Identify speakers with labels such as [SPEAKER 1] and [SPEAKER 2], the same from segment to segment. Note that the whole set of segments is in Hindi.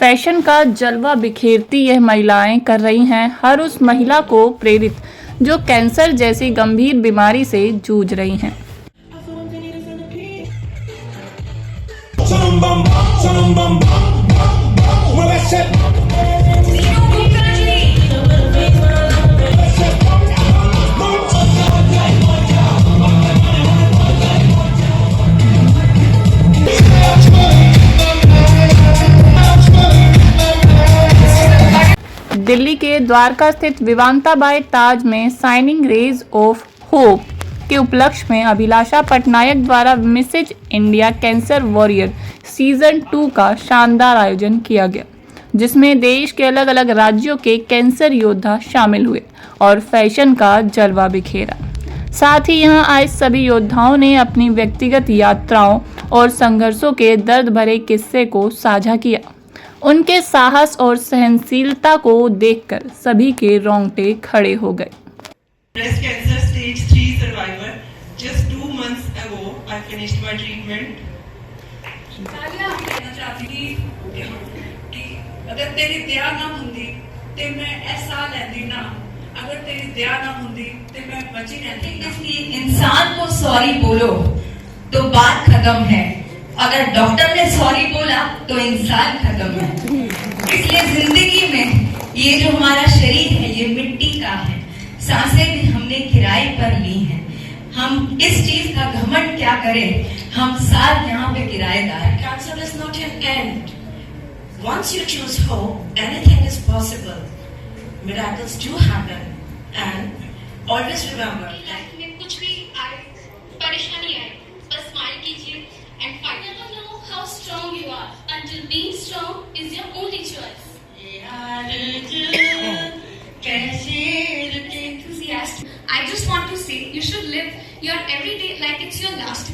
[SPEAKER 1] फैशन का जलवा बिखेरती यह महिलाएं कर रही हैं हर उस महिला को प्रेरित जो कैंसर जैसी गंभीर बीमारी से जूझ रही हैं। दिल्ली के द्वारका स्थित विवांता बाई ताज में शाइनिंग रेज ऑफ होप के उपलक्ष्य में अभिलाषा पटनायक द्वारा Mrs India cancer warrior season 2 का शानदार आयोजन किया गया, जिसमें देश के अलग अलग राज्यों के कैंसर योद्धा शामिल हुए और फैशन का जलवा बिखेरा। साथ ही यहां आए सभी योद्धाओं ने अपनी व्यक्तिगत यात्राओं और संघर्षों के दर्द भरे किस्से को साझा किया। उनके साहस और सहनशीलता को देखकर सभी के रोंगटे खड़े हो गए।
[SPEAKER 2] Breast cancer stage 3 survivor. Just 2 months ago, I finished my treatment.
[SPEAKER 3] कहना चाहती थी कि अगर तेरी दया ना होंदी ते मैं ऐसा लैंदी ना, अगर तेरी दया ना होंदी ते मैं बची रहती।
[SPEAKER 4] इसलिए इंसान को सॉरी बोलो तो बात खत्म है, अगर डॉक्टर ने सॉरी बोला तो इंसान खत्म है। इसलिए जिंदगी में ये जो हमारा शरीर है ये मिट्टी का है, सांसें भी हमने किराए पर ली हैं। हम इस चीज का घमंड क्या करें, हम साथ यहाँ पे किराएदार।
[SPEAKER 3] Cancer is not an end. Once you choose hope, anything is possible. Miracles do happen, and always remember.
[SPEAKER 5] Life में कुछ भी आए, परेशानी आए, बस स्माइल कीजिए and fight. You never know how strong you are until being strong is your only choice. I just want to say you should live your everyday like it's your last.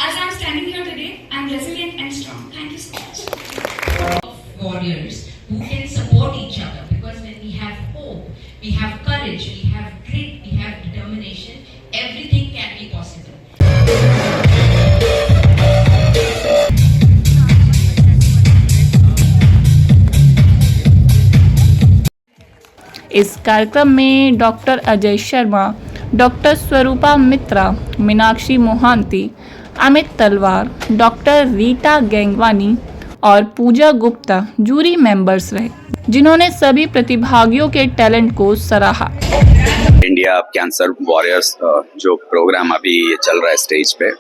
[SPEAKER 5] As I'm standing here today, I'm resilient and strong. Thank you so much.
[SPEAKER 4] Warriors who can support each other, because when we have hope, we have courage, we have grit, we have determination, everything can be possible.
[SPEAKER 1] इस कार्यक्रम में डॉक्टर अजय शर्मा, डॉक्टर स्वरूपा मित्रा, मीनाक्षी मोहांती, अमित तलवार, डॉक्टर रीटा गैंगवानी और पूजा गुप्ता जूरी मेंबर्स रहे, जिन्होंने सभी प्रतिभागियों के टैलेंट को सराहा।
[SPEAKER 6] इंडिया कैंसर वॉरियर्स जो प्रोग्राम अभी चल रहा है स्टेज पे,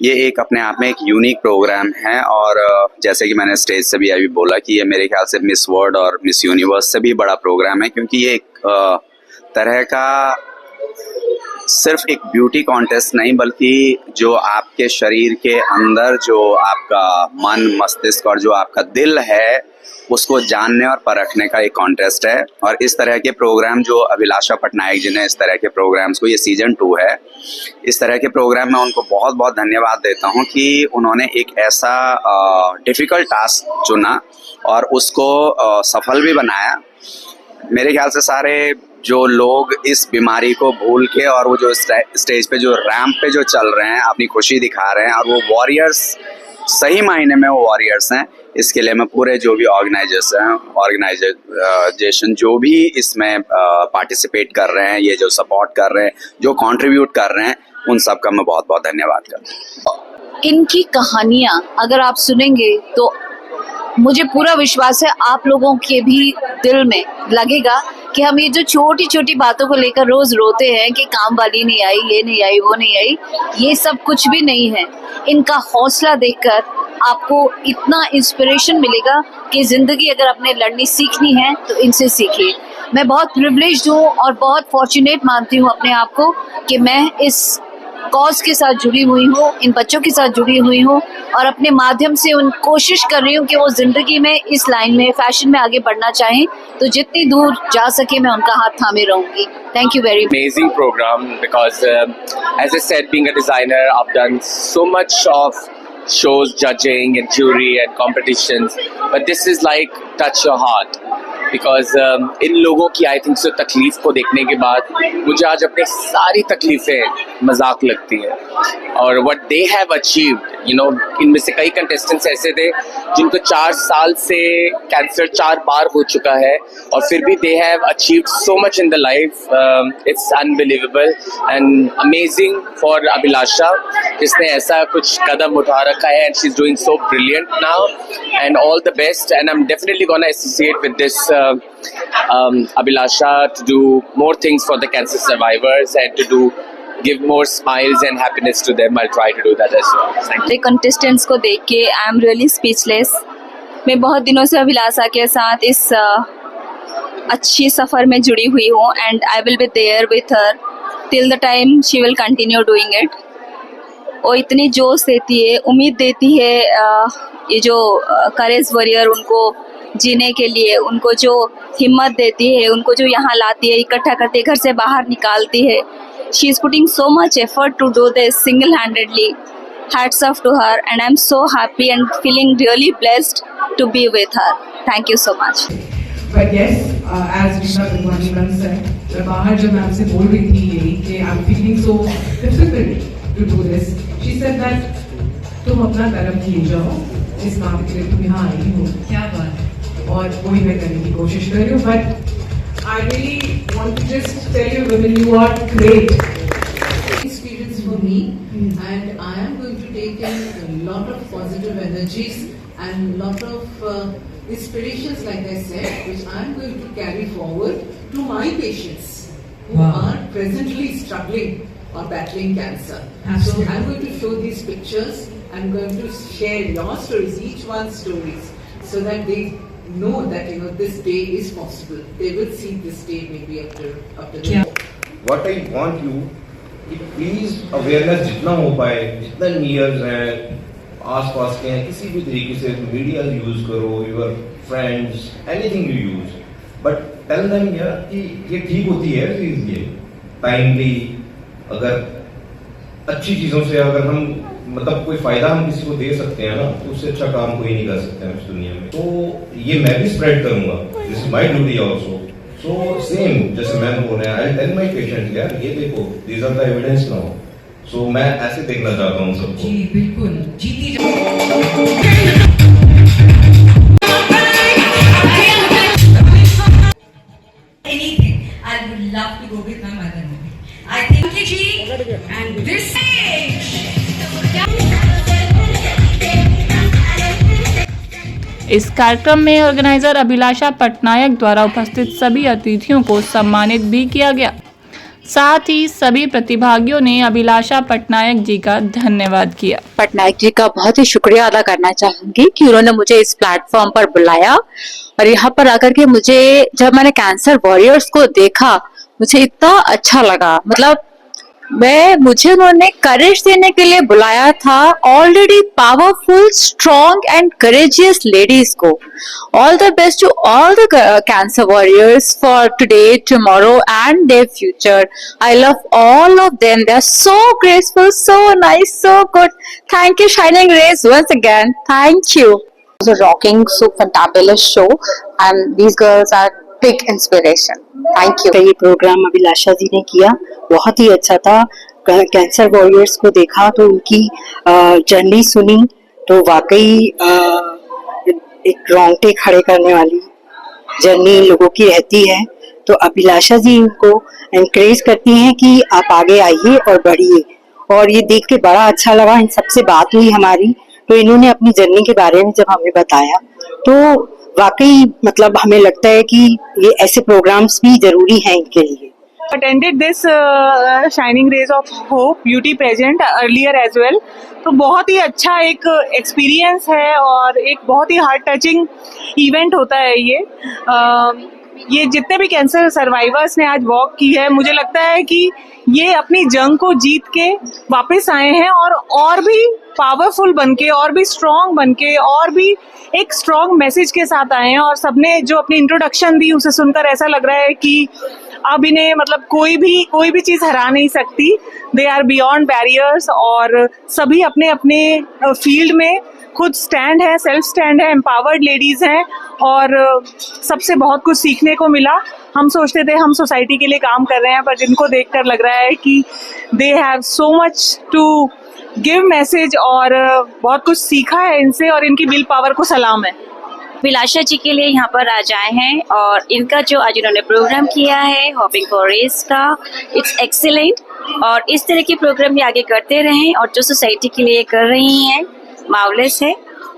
[SPEAKER 6] ये एक अपने आप में एक यूनिक प्रोग्राम है। और जैसे कि मैंने स्टेज से भी अभी बोला कि ये मेरे ख्याल से मिस वर्ल्ड और मिस यूनिवर्स से भी बड़ा प्रोग्राम है, क्योंकि ये एक तरह का सिर्फ एक ब्यूटी कॉन्टेस्ट नहीं, बल्कि जो आपके शरीर के अंदर जो आपका मन, मस्तिष्क और जो आपका दिल है उसको जानने और परखने का एक कॉन्टेस्ट है। और इस तरह के प्रोग्राम जो अभिलाषा पटनायक जी ने इस तरह के प्रोग्राम्स को, ये सीजन 2 है, इस तरह के प्रोग्राम में उनको बहुत बहुत धन्यवाद देता हूं कि उन्होंने एक ऐसा डिफ़िकल्ट टास्क चुना और उसको सफल भी बनाया। मेरे ख्याल से सारे जो लोग इस बीमारी को भूल के और वो जो स्टेज पे जो रैंप पे जो चल रहे हैं, अपनी खुशी दिखा रहे हैं और वो वॉरियर्स, सही मायने में वो वॉरियर्स हैं। इसके लिए मैं पूरे जो भी ऑर्गेनाइजेशन जो भी इसमें पार्टिसिपेट कर रहे हैं, ये जो सपोर्ट कर रहे हैं, जो कंट्रीब्यूट कर रहे हैं, उन सब का मैं बहुत बहुत धन्यवाद करता हूँ।
[SPEAKER 7] इनकी कहानियाँ अगर आप सुनेंगे तो मुझे पूरा विश्वास है आप लोगों के भी दिल में लगेगा कि हम ये जो छोटी छोटी बातों को लेकर रोज रोते हैं कि काम वाली नहीं आई, ये नहीं आई, वो नहीं आई, ये सब कुछ भी नहीं है। इनका हौसला देखकर आपको इतना इंस्पिरेशन मिलेगा कि जिंदगी अगर आपने लड़नी सीखनी है तो इनसे सीखिए। मैं बहुत प्रिविलेज्ड हूँ और बहुत फॉर्चुनेट मानती हूँ अपने आप को कि मैं इस कॉज के साथ जुड़ी हुई हूँ, इन बच्चों के साथ जुड़ी हुई हूँ और अपने माध्यम से उन कोशिश कर रही हूँ कि वो जिंदगी में इस लाइन में, फैशन में आगे बढ़ना चाहें, तो जितनी दूर जा सके मैं उनका हाथ थामे रहूंगी। Thank you very much.
[SPEAKER 8] Amazing program because as I said, being a designer, I've done so much of shows, judging and jury and competitions, but this is like touch your heart because इन लोगों की आई थिंक सो तकलीफ को देखने के बाद मुझे आज अपनी सारी तकलीफें मजाक लगती हैं और what they have achieved you know इनमें से कई कंटेस्टेंट्स ऐसे थे जिनको 4 साल से कैंसर 4 बार हो चुका है और फिर भी they have achieved so much in the life. It's unbelievable and amazing for Abhilasha जिसने ऐसा कुछ कदम उठा रखा है and she is doing so brilliant now and all the best and I am definitely gonna associate with this Abhilasha to do more things for the cancer survivors and to give more smiles and happiness to them. I'll try to do that as well. Thank you.
[SPEAKER 9] Contestants को देख के आई एम रियली स्पीचलेस. मैं बहुत दिनों से अभिलाषा के साथ इस अच्छी सफ़र में जुड़ी हुई हूँ and I will be there with her till the time she will continue doing it. वो इतनी जोश देती है, उम्मीद देती है, ये जो करेज वॉरियर उनको जीने के लिए, उनको जो हिम्मत देती है, उनको जो यहाँ लाती है, इकट्ठा करके घर से बाहर निकालती है. She is putting so much effort to do this single handedly. Hats off to her and I am so happy and feeling really blessed to be with her. Thank you so much.
[SPEAKER 2] But yes, as Rita Bhagwani once said, मैं बाहर जब मैं आपसे बोल रही थी यही कि I'm feeling so difficult to do this. She said that तुम अपना कर्म किए जाओ, इस काम के लिए तुम यहाँ आई हो. क्या बात. और वही मैं करने की कोशिश कर रही हूँ. But I really want to just tell you, women, you are great.
[SPEAKER 10] Experience for me, and I am going to take in a lot of positive energies and lot of inspirations, like I said, which I am going to carry forward to my patients who are presently struggling or battling cancer.
[SPEAKER 2] Absolutely.
[SPEAKER 10] So I am going to show these pictures. I am going to share your stories, each one's stories, so that they know that this day is possible. They will see this day maybe after the war.
[SPEAKER 11] What I want you कि प्लीज अवेयरनेस जितना हो पाए, जितना नियर्स हैं आस पास के हैं, किसी भी तरीके से मीडिया यूज करो, your friends, anything you use, but tell them यार कि ये ठीक होती है चीज. ये टाइमली अगर अच्छी चीजों से अगर हम मतलब कोई फायदा हम किसी को दे सकते हैं ना, तो उससे अच्छा काम कोई नहीं कर सकते हैं इस दुनिया में. तो ये मैं भी स्प्रेड करूंगा. This is my duty also. So same जैसे मैम बोल रहे हैं, आई टेल माय पेशेंट्स यार ये देखो, these are the evidence now. So मैं ऐसे देखना चाहता हूँ सबको.
[SPEAKER 2] जी बिल्कुल. जीती
[SPEAKER 4] Anything. I would love to go with my mother. I think she and this age.
[SPEAKER 1] इस कार्यक्रम में ऑर्गेनाइजर अभिलाषा पटनायक द्वारा उपस्थित सभी अतिथियों को सम्मानित भी किया गया. साथ ही सभी प्रतिभागियों ने अभिलाषा पटनायक जी का धन्यवाद किया.
[SPEAKER 12] पटनायक जी का बहुत ही शुक्रिया अदा करना चाहूंगी कि उन्होंने मुझे इस प्लेटफॉर्म पर बुलाया और यहाँ पर आकर के जब मैंने कैंसर वॉरियर्स को देखा, मुझे इतना अच्छा लगा. मतलब मुझे उन्होंने करेज देने के लिए बुलाया था already powerful, strong and courageous ladies को. All the best to all the cancer warriors for today, tomorrow and their future. I love all of them. They are so graceful, so nice, so good. Thank you shining rays once again. Thank you. It was a rocking, so fantabulous show, and these girls are big inspiration. Thank you.
[SPEAKER 13] ये प्रोग्राम अभिलाषा जी ने किया, बहुत ही अच्छा था. कैंसर वॉरियर्स को देखा तो उनकी जर्नी सुनी तो वाकई एक रोंगटे खड़े करने वाली जर्नी लोगों की रहती है. तो अभिलाषा जी उनको एनकरेज करती हैं कि आप आगे आइए और बढ़िए. और ये देख के बड़ा अच्छा लगा. इन सबसे बात हुई हमारी तो इन्होंने अपनी जर्नी के बारे में जब हमें बताया तो वाकई मतलब हमें लगता है कि ये ऐसे प्रोग्राम्स भी जरूरी हैं इनके लिए.
[SPEAKER 14] Attended this Shining Rays of Hope beauty pageant earlier as well. तो बहुत ही अच्छा एक एक्सपीरियंस है और एक बहुत ही हार्ट टचिंग इवेंट होता है ये जितने भी कैंसर सर्वाइवर्स ने आज वॉक की है, मुझे लगता है कि ये अपनी जंग को जीत के वापस आए हैं और भी पावरफुल बनके, और भी स्ट्रॉन्ग बनके, और भी एक स्ट्रॉन्ग मैसेज के साथ आए हैं. और सबने जो अपनी इंट्रोडक्शन दी उसे सुनकर ऐसा लग रहा है कि अब इन्हें मतलब कोई भी चीज हरा नहीं सकती. दे आर बियॉन्ड बैरियर्स और सभी अपने अपने फील्ड में खुद स्टैंड है, सेल्फ स्टैंड है, एम्पावर्ड लेडीज हैं और सबसे बहुत कुछ सीखने को मिला. हम सोचते थे हम सोसाइटी के लिए काम कर रहे हैं, पर जिनको देखकर लग रहा है कि they have so much to give message और बहुत कुछ सीखा है इनसे और इनकी विल पावर को सलाम है।
[SPEAKER 15] अभिलाषा जी के लिए यहाँ पर आज आए हैं और इनका जो आज इन्होंने प्रोग्राम किया है होपिंग फॉर रेस का, इट्स एक्सीलेंट। और इस तरह के प्रोग्राम ये आगे करते रहें और जो सोसाइटी के लिए कर रही हैं मार्वलेस है।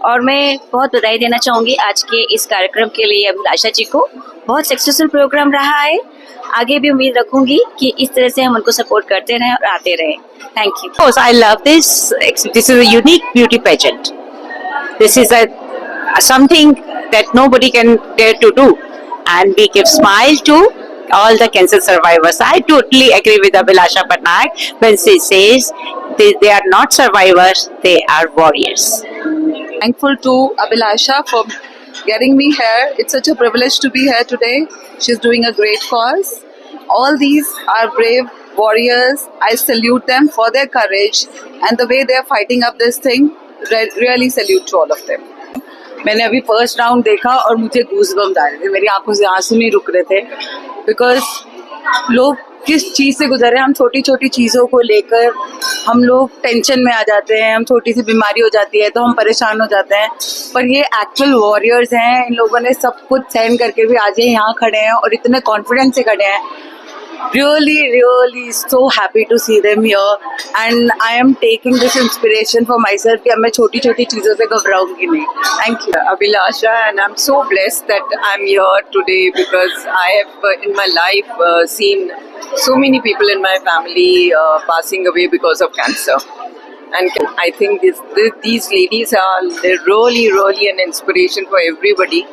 [SPEAKER 15] और मैं बहुत बधाई देना चाहूँगी आज के इस कार्यक्रम के लिए अभिलाषा जी को। बहुत सक्सेसफुल प्रोग्राम रहा है, आगे भी उम्मीद रखूंगी कि इस तरह से हम उनको सपोर्ट करते रहें और आते रहें। Thank you.
[SPEAKER 16] Of course, I love this. This is a unique beauty pageant. This is something that nobody can dare to do, and we give smile to all the cancer survivors. I totally agree with Abhilasha Patnaik when she says they are not survivors; they are warriors.
[SPEAKER 17] Thankful to Abhilasha for getting me here. It's such a privilege to be here today. She's doing a great cause. All these are brave warriors. I salute them for their courage and the way they are fighting up this thing. Really salute to all of them.
[SPEAKER 18] मैंने अभी फर्स्ट राउंड देखा और मुझे गूज़बम्स आ रहे थे, मेरी आंखों से आंसू नहीं रुक रहे थे, बिकॉज लोग किस चीज़ से गुजर रहे हैं। हम छोटी छोटी चीज़ों को लेकर हम लोग टेंशन में आ जाते हैं, हम छोटी सी बीमारी हो जाती है तो हम परेशान हो जाते हैं, पर ये एक्चुअल वॉरियर्स हैं। इन लोगों ने सब कुछ सहन करके भी आज ये यहाँ खड़े हैं और इतने कॉन्फिडेंस से खड़े हैं। really so happy to see them here, and I am taking this inspiration for myself कि अब मैं छोटी छोटी चीज़ों से घबराऊंगी नहीं। Thank you,
[SPEAKER 19] Abhilasha, and I'm so blessed that I'm here today because I have in my life seen so many people in my family passing away because of cancer, and I think these ladies are really an inspiration for everybody.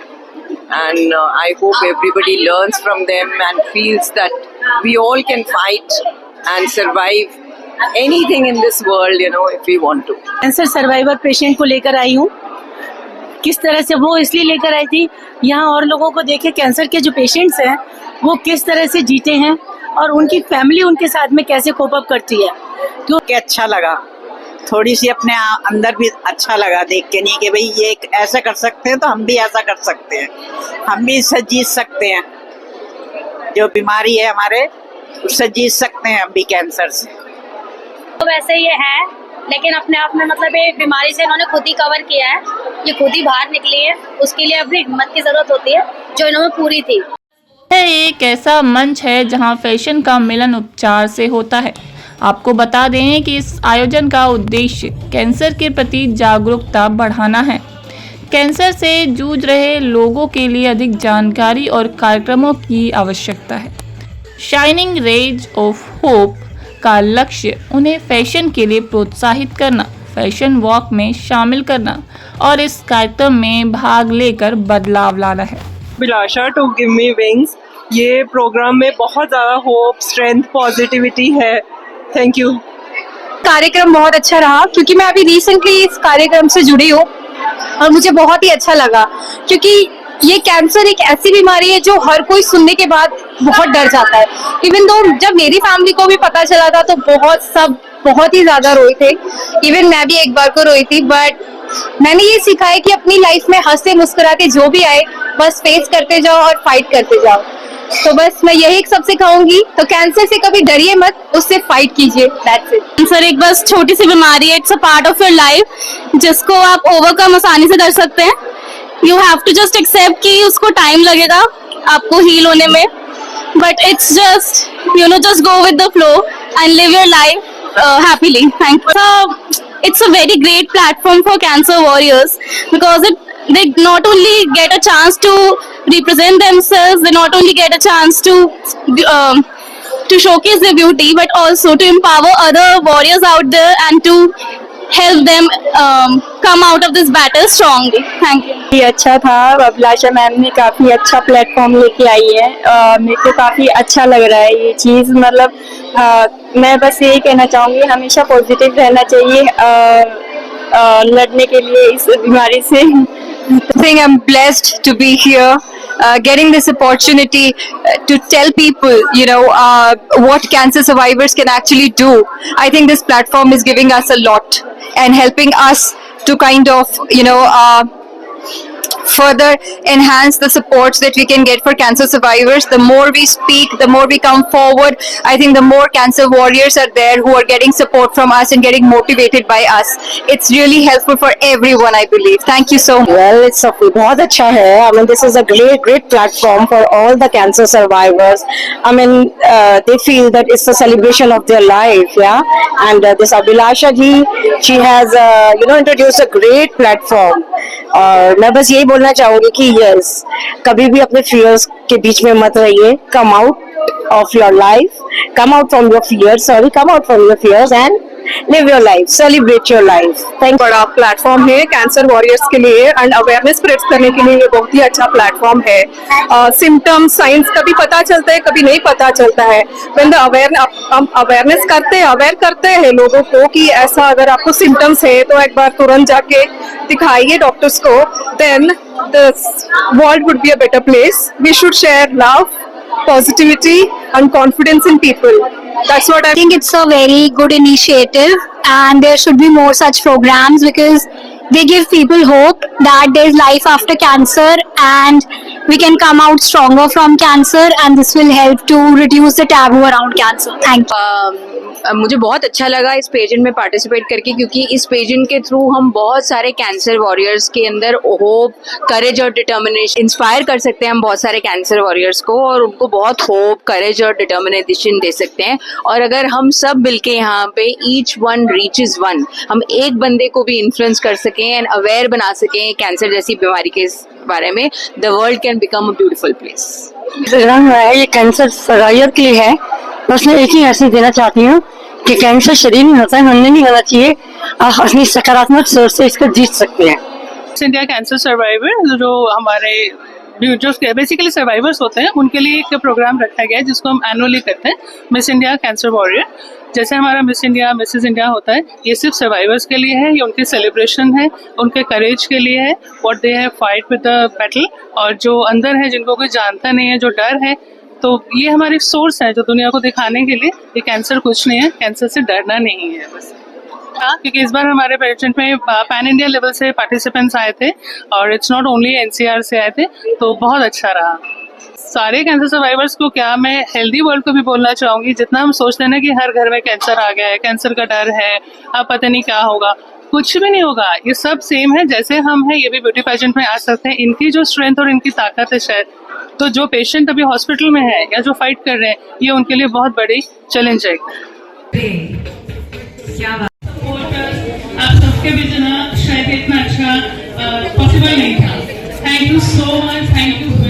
[SPEAKER 19] And I hope everybody learns from them and feels that we all can fight and survive anything in this world, if we want to.
[SPEAKER 20] Cancer survivor patient को लेकर आई हूँ। किस तरह से वो इसलिए लेकर आई थी, यहाँ और लोगों को देखे कैंसर के जो पेशेंट्स हैं वो किस तरह से जीते हैं और उनकी फैमिली उनके साथ में कैसे कोप अप करती है। तो
[SPEAKER 21] अच्छा लगा, थोड़ी सी अपने अंदर भी अच्छा लगा देख के, नहीं कि भाई ये ऐसा कर सकते हैं तो हम भी ऐसा कर सकते हैं, हम भी इससे जीत सकते हैं। जो बीमारी है हमारे उससे जीत सकते हैं हम भी, कैंसर से।
[SPEAKER 22] तो वैसे ये है, लेकिन अपने आप में मतलब ये बीमारी से इन्होंने खुद ही कवर किया है, ये खुद ही बाहर निकली है, उसके लिए अपनी हिम्मत की जरूरत होती है जो इन्होंने पूरी थी।
[SPEAKER 1] एक ऐसा मंच है जहां फैशन का मिलन उपचार से होता है। आपको बता दें कि इस आयोजन का उद्देश्य कैंसर के प्रति जागरूकता बढ़ाना है। कैंसर से जूझ रहे लोगों के लिए अधिक जानकारी और कार्यक्रमों की आवश्यकता है। शाइनिंग रेज ऑफ होप का लक्ष्य उन्हें फैशन के लिए प्रोत्साहित करना, फैशन वॉक में शामिल करना और इस कार्यक्रम में भाग लेकर बदलाव लाना है।
[SPEAKER 14] अभिलाषा टू गिव मी विंग्स, ये प्रोग्राम में बहुत ज़्यादा होप, स्ट्रेंथ, पॉजिटिविटी है। Thank you.
[SPEAKER 23] कार्यक्रम बहुत अच्छा रहा क्योंकि मैं अभी रिसेंटली इस कार्यक्रम से जुड़ी हूँ और मुझे बहुत ही अच्छा लगा, क्योंकि ये कैंसर एक ऐसी बीमारी है जो हर कोई सुनने के बाद बहुत डर जाता है। इवन दो जब मेरी फैमिली को भी पता चला था तो बहुत ही ज्यादा रोए थे, इवन मैं भी एक बार को रोई थी, बट मैंने ये सीखा है कि अपनी लाइफ में हंसते मुस्कुराते जो भी आए बस फेस करते जाओ और फाइट करते जाओ। तो बस मैं यही सबसे कहूंगी, तो कैंसर से कभी डरिए मत, उससे फाइट कीजिए। That's it.
[SPEAKER 22] कैंसर एक बस छोटी सी बीमारी है, it's a part of your life जिसको आप ओवरकम आसानी से कर सकते हैं। You have to just accept कि उसको टाइम लगेगा आपको हील होने में, but it's just just go with the flow and live your life happily. Thank you. It's a very great platform for cancer warriors because they not only get a chance to represent themselves, they not only get a chance to showcase their beauty, but also to empower other warriors out there and to help them come out of this battle strongly. Thank you.
[SPEAKER 24] ये अच्छा था, अभिलाषा मैम ने काफ़ी अच्छा प्लेटफॉर्म लेके आई है। मेरे को काफ़ी अच्छा लग रहा है ये चीज़। मतलब मैं बस यही कहना चाहूँगी, हमेशा पॉजिटिव रहना चाहिए लड़ने के लिए इस बीमारी से।
[SPEAKER 23] I think I'm blessed to be here, getting this opportunity to tell people, what cancer survivors can actually do. I think this platform is giving us a lot and helping us to kind of, further enhance the supports that we can get for cancer survivors. The more we speak, the more we come forward, I think the more cancer warriors are there who are getting support from us and getting motivated by us. It's really helpful for everyone, I believe. Thank you so much.
[SPEAKER 3] Well, it's बहुत अच्छा है. I mean, this is a great platform for all the cancer survivors. I mean, they feel that it's a celebration of their life, yeah. And this Abhilasha ji, she has, introduced a great platform. और मैं बस यही बोलना चाहूंगी कि yes, कभी भी अपने fears के बीच में मत रहिए. Come out of your life. Come out from your fears. Come out from your fears and live your life, celebrate your life. Thank you.
[SPEAKER 5] बड़ा प्लेटफॉर्म है कैंसर वॉरियर्स के लिए एंड अवेयरनेस स्प्रेड करने के लिए ये बहुत ही अच्छा प्लेटफॉर्म है. सिम्टम्स साइंस कभी पता चलता है, कभी नहीं पता चलता है. व्हेन द अवेयरनेस अवेयर करते हैं लोगों को कि ऐसा अगर आपको सिम्टम्स है तो एक बार तुरंत जाके दिखाइए डॉक्टर्स को. Then the world would be a better place. We should share love, positivity and confidence in people. That's what I
[SPEAKER 23] think. It's a very good initiative and there should be more such programs because they give people hope that there's life after cancer and we can come out stronger from cancer and this will help to reduce the taboo around cancer. Thank you.
[SPEAKER 6] मुझे बहुत अच्छा लगा इस पेजेंट में पार्टिसिपेट करके, क्योंकि इस पेजेंट के थ्रू हम बहुत सारे कैंसर वॉरियर्स के अंदर होप, करेज और डिटर्मिनेशन इंस्पायर कर सकते हैं. हम बहुत सारे कैंसर वॉरियर्स को और उनको बहुत होप, करेज और डिटर्मिनेशन दे सकते हैं. और अगर हम सब मिलके यहाँ पे ईच वन रीचेस वन, हम एक बंदे को भी इन्फ्लुएंस कर सकें एंड अवेयर बना सकें कैंसर जैसी बीमारी के बारे में, the world can become a beautiful place.
[SPEAKER 3] ये कैंसर सर्वाइवर के लिए है. बस मैं एक ही मैसेज देना चाहती हूँ कि कैंसर शरीर में होता है, हमने नहीं होना चाहिए. आप अपनी सकारात्मक सोच से इसको जीत सकते हैं.
[SPEAKER 14] इंडिया कैंसर सर्वाइवर जो हमारे जो बेसिकली सर्वाइवर्स होते हैं उनके लिए एक प्रोग्राम रखा गया है जिसको हम एनुअली करते हैं, मिस इंडिया कैंसर वॉरियर. जैसे हमारा मिस इंडिया, मिसेस इंडिया होता है, ये सिर्फ सर्वाइवर्स के लिए है, ये उनकी सेलिब्रेशन है, उनके करेज के लिए है, what they have fight with the battle. और जो अंदर है, जिनको कोई जानता नहीं है, जो डर है, तो ये हमारी सोर्स है जो दुनिया को दिखाने के लिए ये कैंसर कुछ नहीं है, कैंसर से डरना नहीं है बस. हाँ, क्योंकि इस बार हमारे पेजेंट में पैन इंडिया लेवल से पार्टिसिपेंट्स आए थे और इट्स नॉट ओनली एनसीआर से आए थे, तो बहुत अच्छा रहा. सारे कैंसर सर्वाइवर्स को क्या मैं हेल्दी वर्ल्ड को भी बोलना चाहूँगी, जितना हम सोचते हैं ना कि हर घर में कैंसर आ गया है, कैंसर का डर है, अब पता नहीं क्या होगा, कुछ भी नहीं होगा. ये सब सेम है, जैसे हम हैं ये भी ब्यूटी पेजेंट में आ सकते हैं. इनकी जो स्ट्रेंथ और इनकी ताकत है शायद, तो जो पेशेंट अभी हॉस्पिटल में है या जो फाइट कर रहे हैं, ये उनके लिए बहुत बड़ी चैलेंज है. आप सबके भी जना शायद इतना अच्छा पॉसिबल नहीं था. Thank you so much. Thank you.